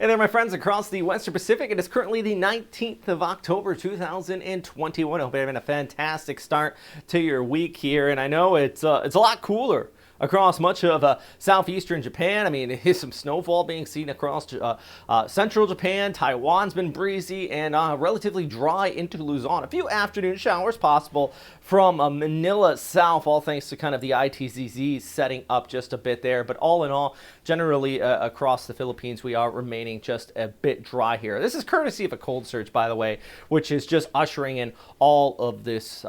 Hey there, my friends across the Western Pacific. It is currently the 19th of October, 2021. I hope you're having a fantastic start to your week here. And I know it's a lot cooler across much of southeastern Japan. I mean, there's some snowfall being seen across central Japan. Taiwan's been breezy and relatively dry into Luzon. A few afternoon showers possible from Manila south, all thanks to kind of the ITZZ setting up just a bit there. But all in all, generally across the Philippines, we are remaining just a bit dry here. This is courtesy of a cold surge, by the way, which is just ushering in all of this,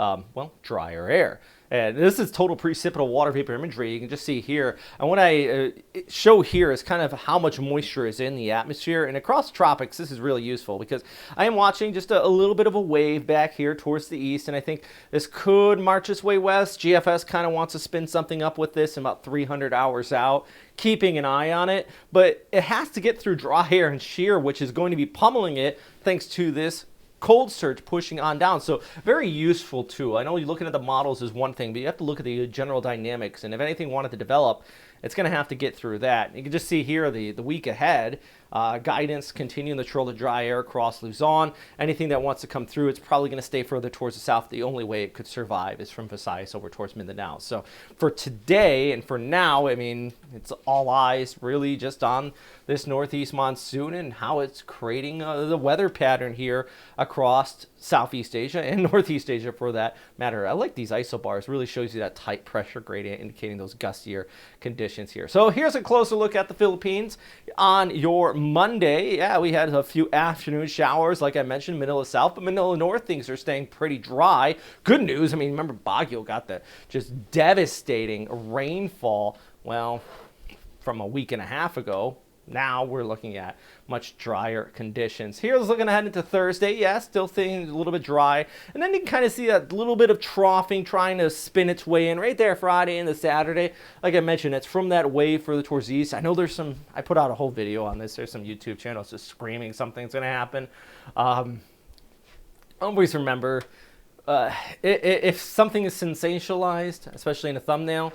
drier air. And this is total precipitable water vapor imagery. You can just see here. And what I show here is kind of how much moisture is in the atmosphere. And across the tropics, this is really useful because I am watching just a little bit of a wave back here towards the east. And I think this could march its way west. GFS kind of wants to spin something up with this in about 300 hours out, keeping an eye on it. But it has to get through dry air and shear, which is going to be pummeling it thanks to this cold surge pushing on down. So very useful tool. I know you're looking at the models is one thing, but you have to look at the general dynamics. And if anything wanted to develop, it's going to have to get through that. You can just see here the week ahead, guidance continuing the trail of dry air across Luzon. Anything that wants to come through, it's probably going to stay further towards the south. The only way it could survive is from Visayas over towards Mindanao. So for today and for now, I mean, it's all eyes really just on this northeast monsoon and how it's creating the weather pattern here across Southeast Asia and Northeast Asia for that matter. I like these isobars. Really shows you that tight pressure gradient indicating those gustier conditions here. So here's a closer look at the Philippines on your Monday. Yeah, we had a few afternoon showers, like I mentioned, Manila South, but Manila North, things are staying pretty dry. Good news. I mean, remember Baguio got the just devastating rainfall, well, from a week and a half ago. Now we're looking at much drier conditions. Here's looking ahead into Thursday. Yeah, still things a little bit dry. And then you can kind of see that little bit of troughing trying to spin its way in right there Friday into Saturday. Like I mentioned, it's from that wave further towards the east. I know there's some, I put out a whole video on this. There's some YouTube channels just screaming something's going to happen. Always remember, if something is sensationalized, especially in a thumbnail,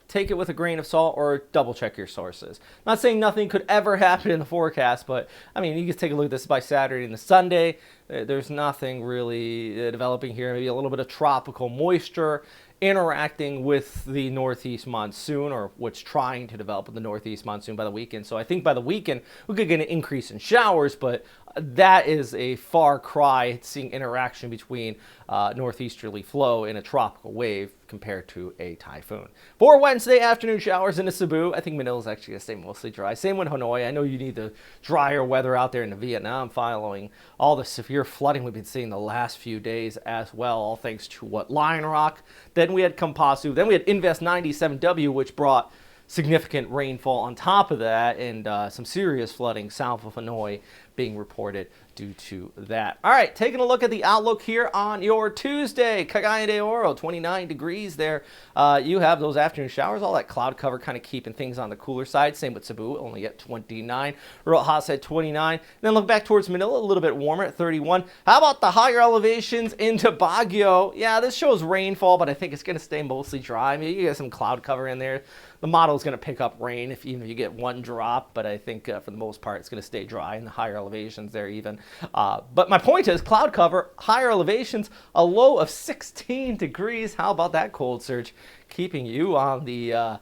take it with a grain of salt or double check your sources. Not saying nothing could ever happen in the forecast, but I mean, you can take a look at this by Saturday and the Sunday. There's nothing really developing here. Maybe a little bit of tropical moisture interacting with the northeast monsoon, or what's trying to develop with the northeast monsoon by the weekend. So I think by the weekend we could get an increase in showers, but that is a far cry, seeing interaction between northeasterly flow and a tropical wave compared to a typhoon. For Wednesday, afternoon showers into Cebu. I think Manila is actually going to stay mostly dry. Same with Hanoi. I know you need the drier weather out there in Vietnam, following all the severe flooding we've been seeing the last few days as well, all thanks to Lion Rock. Then we had Kampasu. Then we had Invest 97W, which brought significant rainfall on top of that, and some serious flooding south of Hanoi being reported due to that. All right, taking a look at the outlook here on your Tuesday. Cagayan de Oro, 29 degrees there. You have those afternoon showers, all that cloud cover kind of keeping things on the cooler side. Same with Cebu, only at 29. Rojas at 29. Then look back towards Manila, a little bit warmer at 31. How about the higher elevations into Baguio? Yeah, this shows rainfall, but I think it's going to stay mostly dry. Maybe you get some cloud cover in there. The model is going to pick up rain even if you get one drop, but I think for the most part it's going to stay dry in the higher elevations there even. But my point is cloud cover, higher elevations, a low of 16 degrees. How about that cold surge keeping you on the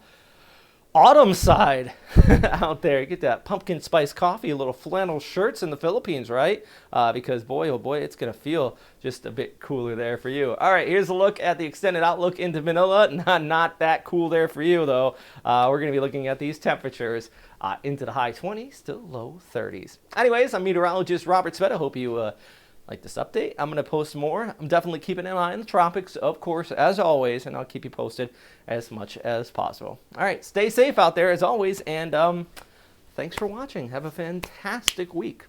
autumn side out there? You get that pumpkin spice coffee, a little flannel shirts in the Philippines, right? Because boy, oh boy, it's going to feel just a bit cooler there for you. All right, here's a look at the extended outlook into Manila. Not that cool there for you, though. We're going to be looking at these temperatures into the high 20s to low 30s. Anyways, I'm meteorologist Robert Sveda. Hope you like this update. I'm going to post more. I'm definitely keeping an eye on the tropics, of course, as always, and I'll keep you posted as much as possible. All right, stay safe out there as always, and thanks for watching. Have a fantastic week.